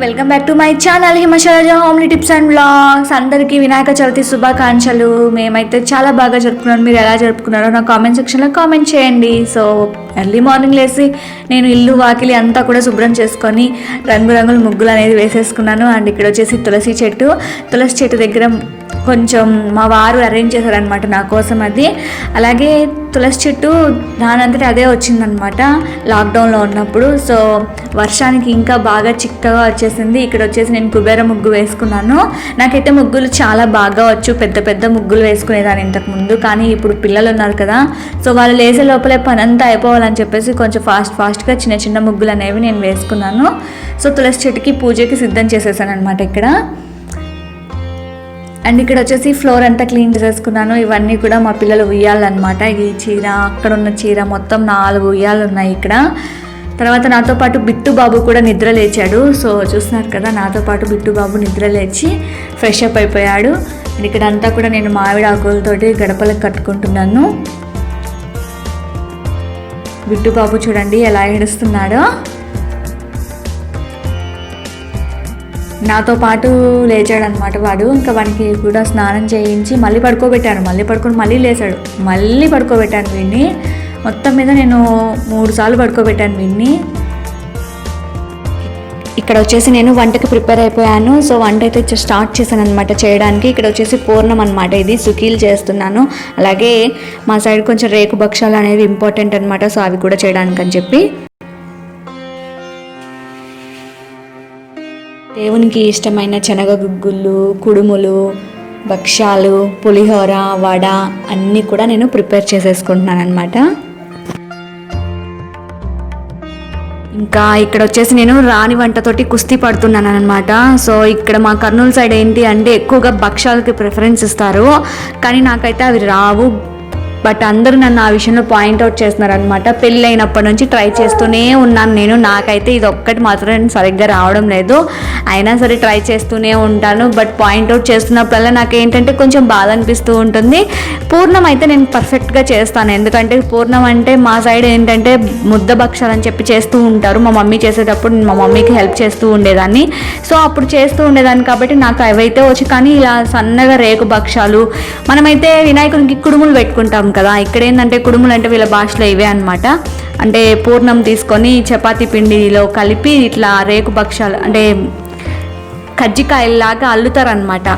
Welcome back to my channel Himashailaja homely tips and vlogs. అందరికీ వినాయక చవితి శుభాకాంక్షలు. మేమైతే చాలా బాగా జరుపుకున్నాను. మీరు ఎలా జరుపుకున్నారో నా కామెంట్ సెక్షన్లో కామెంట్ చేయండి. సో ఎర్లీ మార్నింగ్ లేసి నేను ఇల్లు వాకిలి అంతా కూడా శుభ్రం చేసుకొని రంగురంగుల ముగ్గులు అనేది వేసేసుకున్నాను. అండ్ ఇక్కడ వచ్చేసి తులసి చెట్టు దగ్గర కొంచెం మా వారు అరేంజ్ చేశారనమాట నా కోసం అది. అలాగే తులసి చెట్టు దానంతటి అదే వచ్చిందనమాట లాక్డౌన్లో ఉన్నప్పుడు. సో వర్షానికి ఇంకా బాగా చిక్కగా వచ్చేసింది. ఇక్కడ వచ్చేసి నేను కుబేర ముగ్గు వేసుకున్నాను. నాకైతే ముగ్గులు చాలా బాగా వచ్చు. పెద్ద పెద్ద ముగ్గులు వేసుకునేదాన్ని ఇంతకుముందు. కానీ ఇప్పుడు పిల్లలు ఉన్నారు కదా, సో వాళ్ళు లేసే లోపలే పని అంతా అయిపోవాలని చెప్పేసి కొంచెం ఫాస్ట్గా చిన్న చిన్న ముగ్గులు అనేవి నేను వేసుకున్నాను. సో తులసి చెట్టుకి పూజకి సిద్ధం చేసేసాను అనమాట ఇక్కడ. అండ్ ఇక్కడ వచ్చేసి ఫ్లోర్ అంతా క్లీన్ చేసేసుకున్నాను. ఇవన్నీ కూడా మా పిల్లలు ఉయ్యాలన్నమాట. ఈ చీర, అక్కడ ఉన్న చీర, మొత్తం 4 ఉయ్యాలు ఉన్నాయి ఇక్కడ. తర్వాత నాతో పాటు బిట్టు బాబు కూడా నిద్ర లేచాడు. సో చూస్తున్నారు కదా, నాతో పాటు బిట్టు బాబు నిద్ర లేచి ఫ్రెష్ అప్ అయిపోయాడు. అండ్ ఇక్కడ అంతా కూడా నేను మామిడి ఆకులతోటి గడపలకు కట్టుకుంటున్నాను. బిట్టు బాబు చూడండి ఎలా ఏడుస్తున్నాడో. నాతో పాటు లేచాడనమాట వాడు. ఇంకా వానికి కూడా స్నానం చేయించి మళ్ళీ పడుకోబెట్టాను. మళ్ళీ లేచాడు. మళ్ళీ పడుకోబెట్టాను వీడిని. మొత్తం మీద నేను 3 సార్లు పడుకోబెట్టాను వీడిని. ఇక్కడ వచ్చేసి నేను వంటకి ప్రిపేర్ అయిపోయాను. సో వంట అయితే స్టార్ట్ చేశాను అనమాట చేయడానికి. ఇక్కడ వచ్చేసి పూర్ణం అనమాట, ఇది సుకీలు చేస్తున్నాను. అలాగే మా సైడ్ కొంచెం రేకు భక్షాలు అనేవి ఇంపార్టెంట్ అనమాట. సో అవి కూడా చేయడానికి అని చెప్పి దేవునికి ఇష్టమైన శనగ గుగ్గుళ్ళు, కుడుములు, భక్షాలు, పులిహోర, వడ అన్నీ కూడా నేను ప్రిపేర్ చేసేసుకుంటున్నాను అనమాట. ఇంకా ఇక్కడ వచ్చేసి నేను రాని వంటతోటి కుస్తీ పడుతున్నాను అనమాట. సో ఇక్కడ మా కర్నూలు సైడ్ ఏంటి అంటే ఎక్కువగా భక్షాలకి ప్రిఫరెన్స్ ఇస్తారు. కానీ నాకైతే అవి రావు. బట్ అందరూ నన్ను ఆ విషయంలో పాయింట్అవుట్ చేస్తున్నారు అనమాట. పెళ్ళి అయినప్పటి నుంచి ట్రై చేస్తూనే ఉన్నాను నేను. నాకైతే ఇది ఒక్కటి మాత్రం సరిగ్గా రావడం లేదు. అయినా సరే ట్రై చేస్తూనే ఉంటాను. బట్ పాయింట్అవుట్ చేస్తున్నప్పుడల్లా నాకు ఏంటంటే కొంచెం బాధ అనిపిస్తూ ఉంటుంది. పూర్ణం అయితే నేను పర్ఫెక్ట్గా చేస్తాను. ఎందుకంటే పూర్ణం అంటే మా సైడ్ ఏంటంటే ముద్ద భక్షాలు అని చెప్పి చేస్తూ ఉంటారు. మా మమ్మీ చేసేటప్పుడు మా మమ్మీకి హెల్ప్ చేస్తూ ఉండేదాన్ని. సో అప్పుడు చేస్తూ ఉండేదాన్ని కాబట్టి నాకు అవైతే వచ్చి. కానీ ఇలా సన్నగా రేకు భక్షాలు, మనమైతే వినాయకునికి కుడుములు పెట్టుకుంటాం కదా. ఇక్కడ ఏంటంటే కుడుములు అంటే వీళ్ళ భాషలో ఇవే అనమాట. అంటే పూర్ణం తీసుకొని చపాతీ పిండిలో కలిపి ఇట్లా రేకు భక్షాలు అంటే కజ్జికాయలాగా అల్లుతారనమాట.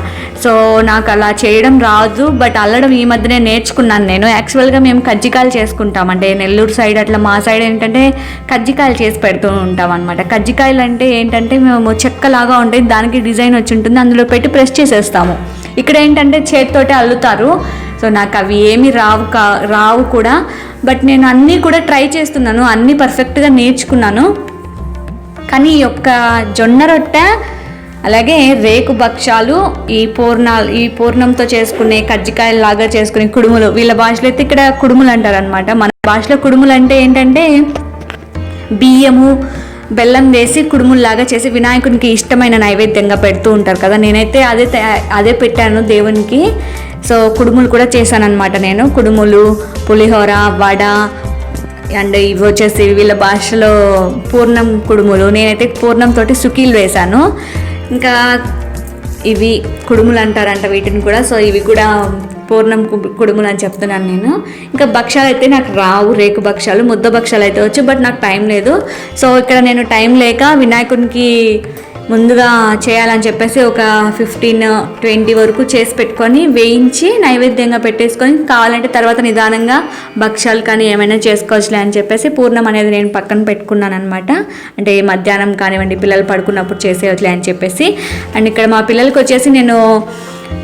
సో నాకు అలా చేయడం రాదు. బట్ అల్లడం ఈ మధ్యనే నేర్చుకున్నాను నేను. యాక్చువల్గా మేము కజ్జికాయలు చేసుకుంటాం. అంటే నెల్లూరు సైడ్ అట్లా, మా సైడ్ ఏంటంటే కజ్జికాయలు చేసి పెడుతూ ఉంటాం అనమాట. కజ్జికాయలు అంటే ఏంటంటే మేము చెక్కలాగా ఉంటుంది, దానికి డిజైన్ వచ్చి ఉంటుంది, అందులో పెట్టి ప్రెస్ చేసేస్తాము. ఇక్కడ ఏంటంటే చేతితోటే అల్లుతారు. సో నాకు అవి ఏమీ రావు కూడా. బట్ నేను అన్నీ కూడా ట్రై చేస్తున్నాను, అన్నీ పర్ఫెక్ట్గా నేర్చుకున్నాను. కానీ ఈ యొక్క జొన్న రొట్టె, అలాగే రేకు భక్షాలు, ఈ పూర్ణంతో చేసుకునే కజ్జికాయలాగా చేసుకునే కుడుములు, వీళ్ళ భాషలో అయితే ఇక్కడ కుడుములు అంటారనమాట. మన భాషలో కుడుములు అంటే ఏంటంటే బియ్యము, బెల్లం వేసి కుడుముల్లాగా చేసి వినాయకునికి ఇష్టమైన నైవేద్యంగా పెడుతూ ఉంటారు కదా. నేనైతే అదే పెట్టాను దేవునికి. సో కుడుములు కూడా చేశాను అనమాట నేను. కుడుములు, పులిహోర, వడ, అండ్ ఇవి వచ్చేసి వీళ్ళ భాషలో పూర్ణం కుడుములు. నేనైతే పూర్ణంతో సుకీలు వేశాను. ఇంకా ఇవి కుడుములు అంటారంట వీటిని కూడా. సో ఇవి కూడా పూర్ణం కుడుములు అని చెప్తున్నాను నేను. ఇంకా భక్షాలు అయితే నాకు రావు, రేకు భక్షాలు. ముద్ద భక్షాలు అయితే వచ్చు, బట్ నాకు టైం లేదు. సో ఇక్కడ నేను టైం లేక వినాయకునికి ముందుగా చేయాలని చెప్పేసి ఒక 15-20 వరకు చేసి పెట్టుకొని వేయించి నైవేద్యంగా పెట్టేసుకొని, కావాలంటే తర్వాత నిదానంగా భక్షాలు కానీ ఏమైనా చేసుకోవచ్చులే అని చెప్పేసి పూర్ణం అనేది నేను పక్కన పెట్టుకున్నాను అనమాట. అంటే మధ్యాహ్నం కానివ్వండి, పిల్లలు పడుకున్నప్పుడు చేసేయచ్చులే అని చెప్పేసి. అండ్ ఇక్కడ మా పిల్లలకి వచ్చేసి నేను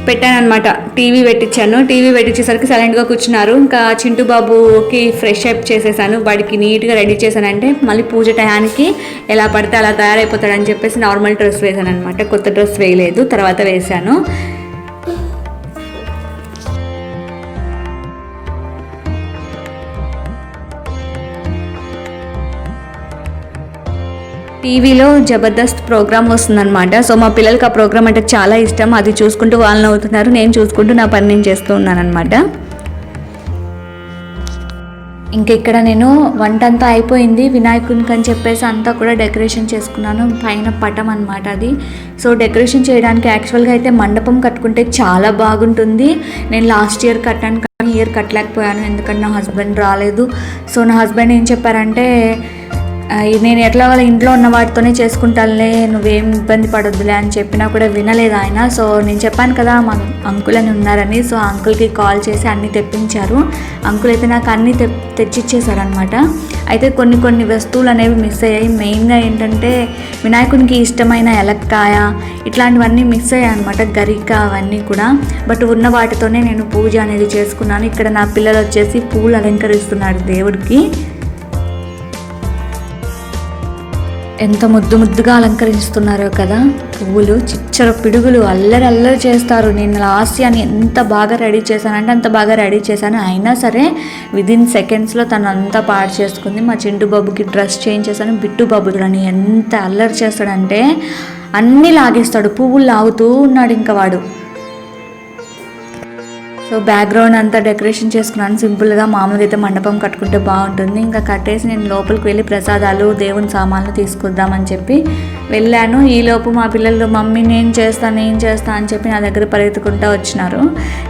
పెట్టాను అనమాట, టీవీ పెట్టించేసరికి సైలెంట్గా కూర్చున్నారు. ఇంకా చింటూ బాబుకి ఫ్రెష్ అప్ చేసేసాను, వాడికి నీట్గా రెడీ చేశానంటే మళ్ళీ పూజ టయానికి ఎలా పడితే అలా తయారైపోతాడని చెప్పేసి నార్మల్ డ్రెస్ వేసాను అనమాట. కొత్త డ్రెస్ వేయలేదు, తర్వాత వేసాను. టీవీలో జబర్దస్త్ ప్రోగ్రామ్ వస్తుందన్నమాట. సో మా పిల్లలకి ఆ ప్రోగ్రామ్ అంటే చాలా ఇష్టం. అది చూసుకుంటూ వాళ్ళు నవ్వుతున్నారు, నేను చూసుకుంటూ నా పని నేను చేస్తూ ఉన్నాను అనమాట. ఇంకా ఇక్కడ నేను వంట అంతా అయిపోయింది, వినాయకునికి అని చెప్పేసి అంతా కూడా డెకరేషన్ చేసుకున్నాను. పైన పటం అనమాట అది. సో డెకరేషన్ చేయడానికి యాక్చువల్గా అయితే మండపం కట్టుకుంటే చాలా బాగుంటుంది. నేను లాస్ట్ ఇయర్ కట్టాను, కానీ ఇయర్ కట్టలేకపోయాను ఎందుకంటే నా హస్బెండ్ రాలేదు. సో నా హస్బెండ్ ఏం చెప్పారంటే, నేను ఎట్లా వాళ్ళ ఇంట్లో ఉన్న వాటితోనే చేసుకుంటానులే, నువ్వేం ఇబ్బంది పడొద్దులే అని చెప్పినా కూడా వినలేదు ఆయన. సో నేను చెప్పాను కదా మా అంకుల్ అని ఉన్నారని, సో ఆ అంకుల్కి కాల్ చేసి అన్నీ తెప్పించారు. అంకుల్ అయితే నాకు అన్నీ తెచ్చిచ్చేసారనమాట. అయితే కొన్ని వస్తువులు అనేవి మిస్ అయ్యాయి. మెయిన్గా ఏంటంటే వినాయకునికి ఇష్టమైన ఎలక్కాయ ఇట్లాంటివన్నీ మిస్ అయ్యాయి అనమాట, గరిక అవన్నీ కూడా. బట్ ఉన్న వాటితోనే నేను పూజ అనేది చేసుకున్నాను. ఇక్కడ నా పిల్లలు వచ్చేసి పూలు అలంకరిస్తున్నారు దేవుడికి. ఎంత ముద్దుగా అలంకరిస్తున్నారో కదా పువ్వులు. చిచ్చర పిడుగులు అల్లరి చేస్తారు. నేను లాస్ట్ అని ఎంత బాగా రెడీ చేశానంటే అంత బాగా రెడీ చేశాను. అయినా సరే విదిన్ సెకండ్స్లో తను అంతా పాడు చేసుకుంది. మా చింటూ బాబుకి డ్రెస్ చేంజ్ చేశాను. బిట్టు బాబు అని ఎంత అల్లరి చేస్తాడంటే అన్నీ లాగేస్తాడు, పువ్వులు లాగుతూ ఉన్నాడు ఇంకా వాడు. సో బ్యాక్గ్రౌండ్ అంతా డెకరేషన్ చేసుకున్నాను సింపుల్గా. మామూలుగా అయితే మండపం కట్టుకుంటే బాగుంటుంది. ఇంకా కట్టేసి నేను లోపలికి వెళ్ళి ప్రసాదాలు దేవుని సామాన్లు తీసుకొద్దామని చెప్పి వెళ్ళాను. ఈలోపు మా పిల్లలు మమ్మీ నేను చేస్తా అని చెప్పి నా దగ్గర పరిగెత్తుకుంటూ వచ్చినారు.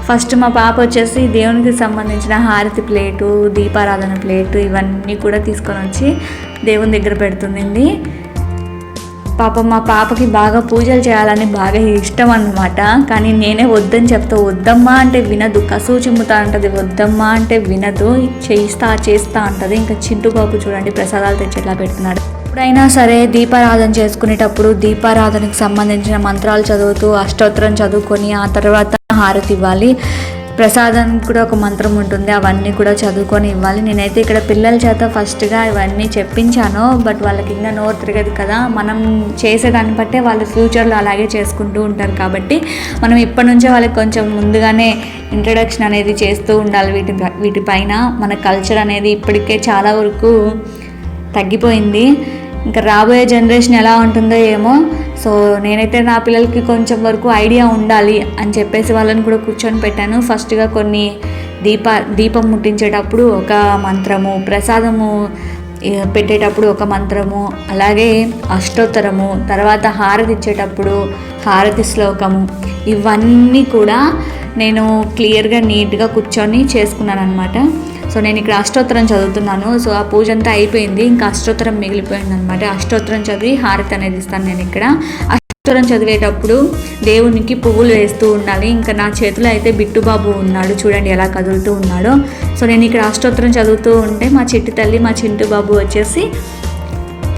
ఫస్ట్ మా పాప వచ్చేసి దేవునికి సంబంధించిన హారతి ప్లేటు, దీపారాధన ప్లేటు ఇవన్నీ కూడా తీసుకొని వచ్చి దేవుని దగ్గర పెడుతుంది. పాపం మా పాపకి బాగా పూజలు చేయాలని బాగా ఇష్టం అన్నమాట. కానీ నేనే వద్దని చెప్తా, వద్దమ్మా అంటే వినదు, కసువు చిమ్ముతా అంటది, వద్దమ్మా అంటే వినదు, చేస్తా అంటది. ఇంకా చింటూ బాబు చూడండి ప్రసాదాలు తెచ్చి ఎట్లా పెడుతున్నాడు. ఎప్పుడైనా సరే దీపారాధన చేసుకునేటప్పుడు దీపారాధనకు సంబంధించిన మంత్రాలు చదువుతూ అష్టోత్తరం చదువుకొని ఆ తర్వాత హారతి ఇవ్వాలి. ప్రసాదానికి కూడా ఒక మంత్రం ఉంటుంది, అవన్నీ కూడా చదువుకొని ఇవ్వాలి. నేనైతే ఇక్కడ పిల్లల చేత ఫస్ట్గా ఇవన్నీ చెప్పించాను. బట్ వాళ్ళకి ఇంకా నోరు తిరగదు కదా, మనం చేసేదాన్ని బట్టే వాళ్ళు ఫ్యూచర్లో అలాగే చేసుకుంటూ ఉంటారు. కాబట్టి మనం ఇప్పటి నుంచే వాళ్ళకి కొంచెం ముందుగానే ఇంట్రడక్షన్ అనేది చేస్తూ ఉండాలి వీటిపైన. మన కల్చర్ అనేది ఇప్పటికే చాలా వరకు తగ్గిపోయింది. ఇంకా రాబోయే జనరేషన్ ఎలా ఉంటుందో ఏమో. సో నేనైతే నా పిల్లలకి కొంచెం వరకు ఐడియా ఉండాలి అని చెప్పేసి వాళ్ళని కూడా కూర్చొని పెట్టాను. ఫస్ట్గా కొన్ని దీపం ముట్టించేటప్పుడు ఒక మంత్రము, ప్రసాదము పెట్టేటప్పుడు ఒక మంత్రము, అలాగే అష్టోత్తరము, తర్వాత హారతి ఇచ్చేటప్పుడు హారతి శ్లోకము, ఇవన్నీ కూడా నేను క్లియర్గా నీట్గా కూర్చొని చేసుకున్నాను అనమాట. సో నేను ఇక్కడ అష్టోత్తరం చదువుతున్నాను. సో ఆ పూజ అంతా అయిపోయింది, ఇంకా అష్టోత్తరం మిగిలిపోయింది అనమాట. అష్టోత్తరం చదివి హారతి అనేది ఇస్తాను నేను ఇక్కడ. అష్టోత్తరం చదివేటప్పుడు దేవునికి పువ్వులు వేస్తూ ఉండాలి. ఇంకా నా చేతిలో అయితే బిట్టుబాబు ఉన్నాడు, చూడండి ఎలా కదులుతూ ఉన్నాడో. సో నేను ఇక్కడ అష్టోత్తరం చదువుతూ ఉంటే మా చిట్టి తల్లి మా చింటూ బాబు వచ్చేసి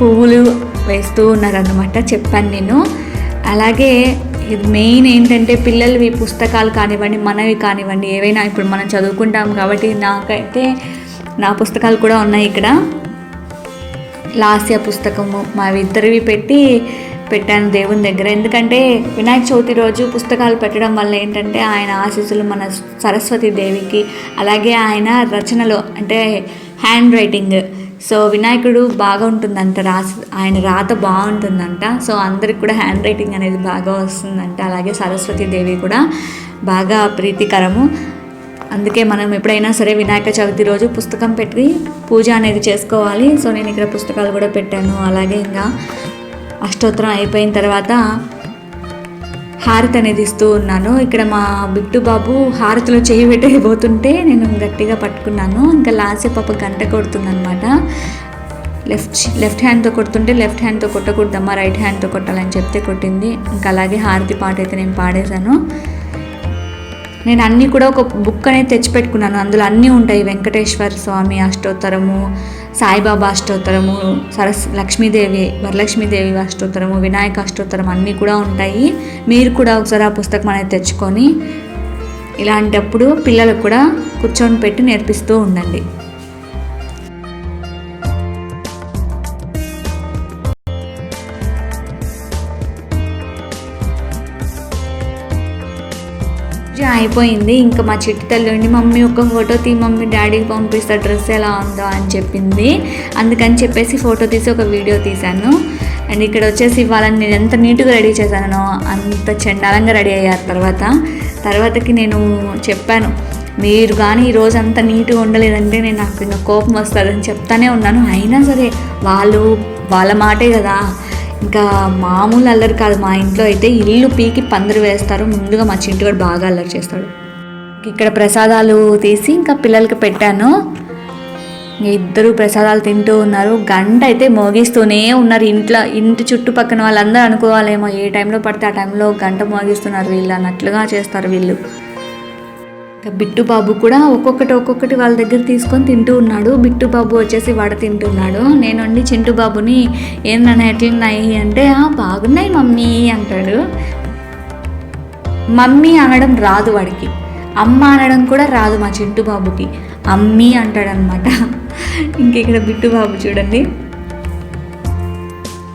పువ్వులు వేస్తూ ఉన్నారన్నమాట, చెప్పాను నేను. అలాగే ఇది మెయిన్ ఏంటంటే పిల్లలవి పుస్తకాలు కానివ్వండి, మనవి కానివ్వండి, ఏవైనా ఇప్పుడు మనం చదువుకుంటాం కాబట్టి నాకైతే నా పుస్తకాలు కూడా ఉన్నాయి ఇక్కడ. లాస్య పుస్తకము మా ఇద్దరివి పెట్టాను దేవుని దగ్గర. ఎందుకంటే వినాయక చవితి రోజు పుస్తకాలు పెట్టడం వల్ల ఏంటంటే ఆయన ఆశీస్సులు మన సరస్వతి దేవికి, అలాగే ఆయన రచనలో అంటే హ్యాండ్ రైటింగ్, సో వినాయకుడు బాగా ఉంటుందంట, ఆయన రాత బాగుంటుందంట. సో అందరికి కూడా హ్యాండ్ రైటింగ్ అనేది బాగా వస్తుందంట. అలాగే సరస్వతి దేవి కూడా బాగా ప్రీతికరము. అందుకే మనం ఎప్పుడైనా సరే వినాయక చవితి రోజు పుస్తకం పెట్టి పూజ అనేది చేసుకోవాలి. సో నేను ఇక్కడ పుస్తకాలు కూడా పెట్టాను. అలాగే ఇంకా అష్టోత్తరం అయిపోయిన తర్వాత హారతి అనేది ఇస్తూ ఉన్నాను. ఇక్కడ మా బిట్టు బాబు హారతిలో చేయి పెట్టబోతుంటే నేను గట్టిగా పట్టుకున్నాను. ఇంకా లాస్ట్ పాప గంట కొడుతుందనమాట. లెఫ్ట్ హ్యాండ్తో కొడుతుంటే లెఫ్ట్ హ్యాండ్తో కొట్టకూడదమ్మా, రైట్ హ్యాండ్తో కొట్టాలని చెప్తే కొట్టింది. ఇంకా అలాగే హారతి పాట అయితే నేను పాడేశాను. నేను అన్నీ కూడా ఒక బుక్ అనేది తెచ్చిపెట్టుకున్నాను. అందులో అన్నీ ఉంటాయి, వెంకటేశ్వర స్వామి అష్టోత్తరము, సాయిబాబా అష్టోత్తరము, లక్ష్మీదేవి వరలక్ష్మీదేవి అష్టోత్తరము, వినాయక అష్టోత్తరం అన్నీ కూడా ఉంటాయి. మీరు కూడా ఒకసారి ఆ పుస్తకం అనేది తెచ్చుకొని ఇలాంటప్పుడు పిల్లలకు కూడా కూర్చొని పెట్టి నేర్పిస్తూ ఉండండి. అయిపోయింది. ఇంకా మా చిట్టి తల్లి ఉండి మమ్మీ ఒక ఫోటో తీ మమ్మీ, డాడీకి పంపిస్తా, డ్రెస్ ఎలా ఉందో అని చెప్పింది. అందుకని చెప్పేసి ఫోటో తీసి ఒక వీడియో తీశాను. అండ్ ఇక్కడ వచ్చేసి ఇవ్వాలని నేను ఎంత నీట్గా రెడీ చేశానో అంత చండాలంగా రెడీ అయ్యారు. తర్వాతకి నేను చెప్పాను, మీరు కానీ ఈరోజు అంత నీట్గా ఉండలేదంటే నేను నాకు ఇంకా కోపం వస్తుందని చెప్తానే ఉన్నాను. అయినా సరే వాళ్ళ మాటే కదా, ఇంకా మామూలు అల్లరి కాదు. మా ఇంట్లో అయితే ఇల్లు పీకి పందిరి వేస్తారు. ముందుగా మా చింటు కూడా బాగా అల్లరి చేస్తాడు. ఇక్కడ ప్రసాదాలు తీసి ఇంకా పిల్లలకి పెట్టాను. ఇద్దరు ప్రసాదాలు తింటూ ఉన్నారు. గంట అయితే మోగిస్తూనే ఉన్నారు. ఇంటి చుట్టుపక్కన వాళ్ళందరూ అనుకోవాలేమో ఏ టైంలో పడితే ఆ టైంలో గంట మోగిస్తున్నారు వీళ్ళు అన్నట్లుగా చేస్తారు వీళ్ళు. ఇంకా బిట్టు బాబు కూడా ఒక్కొక్కటి వాళ్ళ దగ్గర తీసుకొని తింటూ ఉన్నాడు. బిట్టు బాబు వచ్చేసి వడ తింటున్నాడు. నేనుండి చింటు బాబుని ఏంటన్నా ఎట్లున్నాయి అంటే బాగున్నాయి మమ్మీ అంటాడు. మమ్మీ అనడం రాదు వాడికి, అమ్మ అనడం కూడా రాదు మా చింటు బాబుకి, అమ్మీ అంటాడనమాట. ఇంక ఇక్కడ బిట్టు బాబు చూడండి,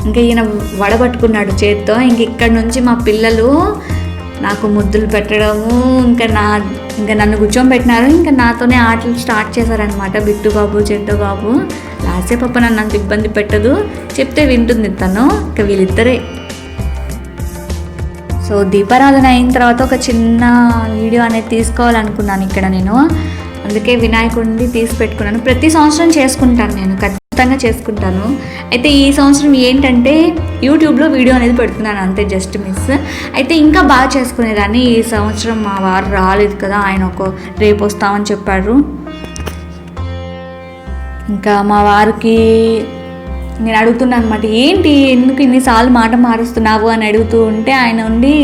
ఇంకా ఈయన వడబట్టుకున్నాడు చేత్తో. ఇంక ఇక్కడ నుంచి మా పిల్లలు నాకు ముద్దులు పెట్టడము, ఇంకా నన్ను కూర్చోబెట్టినారు. ఇంకా నాతోనే ఆటలు స్టార్ట్ చేశారనమాట బిట్టు బాబు చింటు బాబు. లాస్టే పాప నన్ను అంత ఇబ్బంది పెట్టదు, చెప్తే వింటుంది తను. ఇంకా వీళ్ళిద్దరే. సో దీపారాధన అయిన తర్వాత ఒక చిన్న వీడియో అనేది తీసుకోవాలనుకున్నాను ఇక్కడ నేను. అందుకే వినాయకుడిని తీసి పెట్టుకున్నాను. ప్రతి సంవత్సరం చేసుకుంటాను, నేను ఖచ్చితంగా చేసుకుంటాను. అయితే ఈ సంవత్సరం ఏంటంటే యూట్యూబ్లో వీడియో అనేది పెడుతున్నాను అంతే, జస్ట్ మిస్. అయితే ఇంకా బాగా చేసుకునేదాన్ని. ఈ సంవత్సరం మా వారు రాలేదు కదా, ఆయన రేపు వస్తామని చెప్పారు. ఇంకా మా వారికి నేను అడుగుతున్నాను అనమాట, ఏంటి ఎందుకు ఇన్నిసార్లు మాట మారుస్తున్నావు అని అడుగుతూ ఉంటే ఆయన ఉండి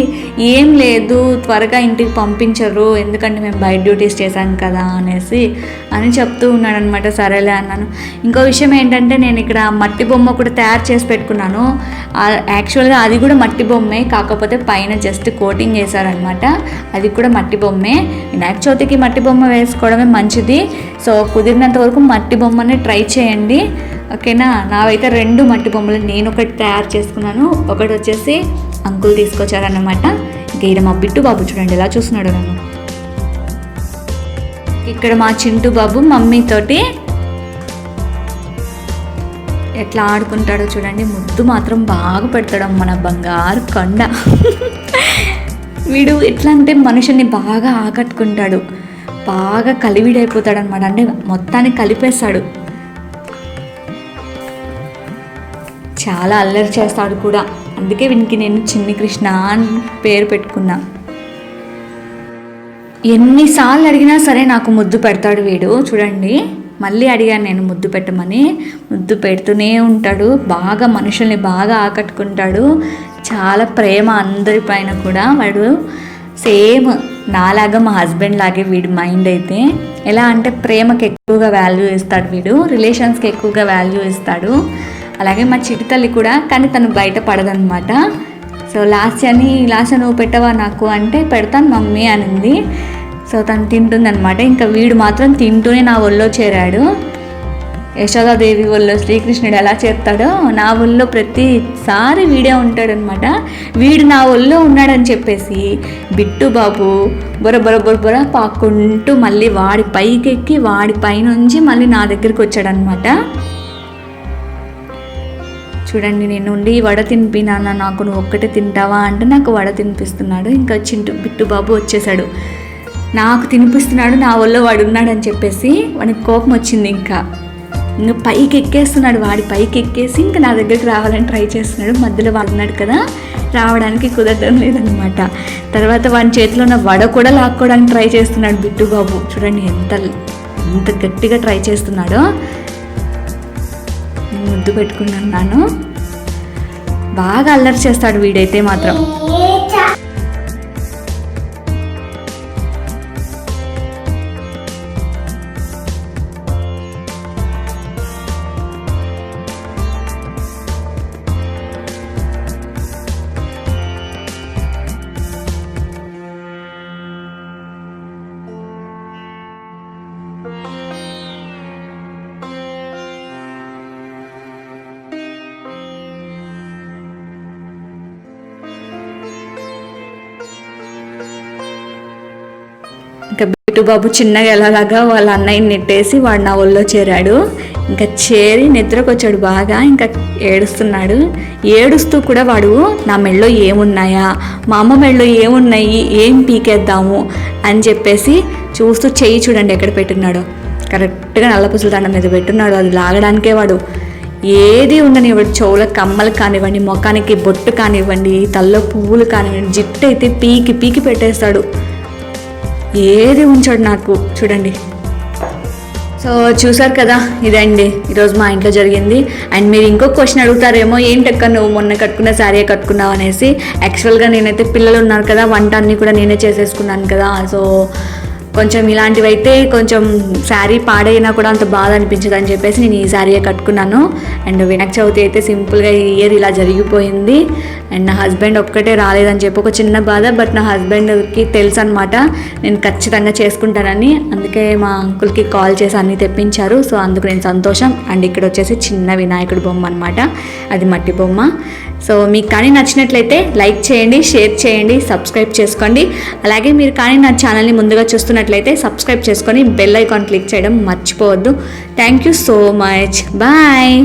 ఏం లేదు త్వరగా ఇంటికి పంపించరు ఎందుకంటే మేము బయట డ్యూటీస్ చేశాం కదా అని చెప్తూ ఉన్నాడు అనమాట. సరేలే అన్నాను. ఇంకో విషయం ఏంటంటే నేను ఇక్కడ మట్టి బొమ్మ కూడా తయారు చేసి పెట్టుకున్నాను. యాక్చువల్గా అది కూడా మట్టి బొమ్మే, కాకపోతే పైన జస్ట్ కోటింగ్ చేశారనమాట. అది కూడా మట్టి బొమ్మే. వినాయక చవితికి మట్టి బొమ్మ వేసుకోవడమే మంచిది. సో కుదిరినంత వరకు మట్టి బొమ్మనే ట్రై చేయండి, ఓకేనా. నావైతే 2 మట్టి బొమ్మలు నేను ఒకటి తయారు చేసుకున్నాను, ఒకటి వచ్చేసి అంకుల్ తీసుకొచ్చారన్నమాట. ఇంకా ఇక్కడ మా బిట్టు బాబు చూడండి ఎలా చూస్తున్నాడు నన్ను. ఇక్కడ మా చింటు బాబు మమ్మీతోటి ఎట్లా ఆడుకుంటాడో చూడండి. ముద్దు మాత్రం బాగా పెడతాడు, మన బంగారు కొండ. వీడు ఎట్లా అంటే మనుషుల్ని బాగా ఆకట్టుకుంటాడు, బాగా కలివిడైపోతాడు అనమాట. అంటే మొత్తాన్ని కలిపేస్తాడు. చాలా అల్లరి చేస్తాడు కూడా, అందుకే వీనికి నేను చిన్ని కృష్ణ అని పేరు పెట్టుకున్నా. ఎన్నిసార్లు అడిగినా సరే నాకు ముద్దు పెడతాడు వీడు. చూడండి మళ్ళీ అడిగాను నేను ముద్దు పెట్టమని, ముద్దు పెడుతూనే ఉంటాడు. బాగా మనుషుల్ని బాగా ఆకట్టుకుంటాడు, చాలా ప్రేమ అందరిపైన కూడా. వాడు సేమ్ నాలాగా మా హస్బెండ్ లాగే వీడి మైండ్ అయితే. ఎలా అంటే ప్రేమకి ఎక్కువగా వాల్యూ ఇస్తాడు వీడు, రిలేషన్స్కి ఎక్కువగా వాల్యూ ఇస్తాడు. అలాగే మా చిట్టి తల్లి కూడా, కానీ తను బయట పడదనమాట. సో లాస్ట్ నువ్వు పెట్టవా నాకు అంటే పెడతాను మమ్మీ అనింది. సో తను తింటుందనమాట. ఇంకా వీడు మాత్రం తింటూనే నా ఒళ్ళో చేరాడు. యశోదాదేవి ఒళ్ళో శ్రీకృష్ణుడు ఎలా చేస్తాడో నా ఒళ్ళో ప్రతిసారి వీడే ఉంటాడనమాట. వీడు నా ఒళ్ళో ఉన్నాడని చెప్పేసి బిట్టు బాబు బొర పాక్కుంటూ మళ్ళీ వాడి పైకెక్కి వాడి పైనుంచి మళ్ళీ నా దగ్గరికి వచ్చాడనమాట. చూడండి నేను ఉండి వడ తినిపినాన్న, నాకు నువ్వు ఒక్కటే తింటావా అంటే నాకు వడ తినిపిస్తున్నాడు. ఇంకా బిట్టు బాబు వచ్చేసాడు, నాకు తినిపిస్తున్నాడు, నా ఒళ్ళో వాడు ఉన్నాడని చెప్పేసి వాడికి కోపం వచ్చింది. ఇంకా పైకి ఎక్కేస్తున్నాడు, వాడి పైకి ఎక్కేసి ఇంకా నా దగ్గరికి రావాలని ట్రై చేస్తున్నాడు. మధ్యలో వాడున్నాడు కదా, రావడానికి కుదరడం లేదనమాట. తర్వాత వాడి చేతిలో ఉన్న వడ కూడా లాక్కోవడానికి ట్రై చేస్తున్నాడు బిట్టు బాబు. చూడండి ఎంత గట్టిగా ట్రై చేస్తున్నాడో. ముద్దు పెట్టుకున్నాను. బాగా అల్లరి చేస్తాడు వీడైతే మాత్రం. ఇంకా బిట్టు బాబు చిన్నగా ఎలాగా వాళ్ళ అన్నయ్యని నెట్టేసి వాడు నా ఒళ్ళో చేరాడు. ఇంకా చేరి నిద్రకు వచ్చాడు బాగా, ఇంకా ఏడుస్తున్నాడు. ఏడుస్తూ కూడా వాడు నా మెళ్ళో ఏమున్నాయా, మా అమ్మ మెళ్ళో ఏమున్నాయి, ఏం పీకేద్దాము అని చెప్పేసి చూస్తూ చెయ్యి చూడండి ఎక్కడ పెట్టున్నాడో, కరెక్ట్గా నల్లపూసల దండం మీద పెట్టున్నాడు. అది లాగడానికే వాడు ఏది ఉండనివ్వడు. చెవుల కమ్మలు కానివ్వండి, ముఖానికి బొట్టు కానివ్వండి, తల్లో పువ్వులు కానివ్వండి, జిట్టు అయితే పీకి పీకి పెట్టేస్తాడు. ఏది ఉంచాడు నాకు చూడండి. సో చూసారు కదా, ఇదండి ఈరోజు మా ఇంట్లో జరిగింది. అండ్ మీరు ఇంకో క్వశ్చన్ అడుగుతారేమో, ఏంటక్క నువ్వు మొన్న కట్టుకున్న శారీ కట్టుకున్నావు అనేసి. యాక్చువల్గా నేనైతే పిల్లలు ఉన్నారు కదా, వంట అన్నీ కూడా నేనే చేసేసుకున్నాను కదా. సో కొంచెం ఇలాంటివి అయితే కొంచెం శారీ పాడైనా కూడా అంత బాధ అనిపించదు అని చెప్పేసి నేను ఈ శారీయే కట్టుకున్నాను. అండ్ వినాయక చవితి అయితే సింపుల్గా ఈ ఇయర్ ఇలా జరిగిపోయింది. అండ్ నా హస్బెండ్ ఒక్కటే రాలేదని చెప్పి ఒక చిన్న బాధ. బట్ నా హస్బెండ్కి తెలుసు అనమాట నేను ఖచ్చితంగా చేసుకుంటానని. అందుకే మా అంకుల్కి కాల్ చేసి అన్నీ తెప్పించారు. సో అందుకు నేను సంతోషం. అండ్ ఇక్కడ వచ్చేసి చిన్న వినాయకుడి బొమ్మ అనమాట, అది మట్టి బొమ్మ. సో మీకు కానీ నచ్చినట్లయితే లైక్ చేయండి, షేర్ చేయండి, సబ్స్క్రైబ్ చేసుకోండి. అలాగే మీరు కానీ నా ఛానల్ని ముందుగా చూస్తున్నట్లయితే సబ్స్క్రైబ్ చేసుకొని బెల్ ఐకాన్ క్లిక్ చేయడం మర్చిపోవద్దు. Thank you so much. Bye.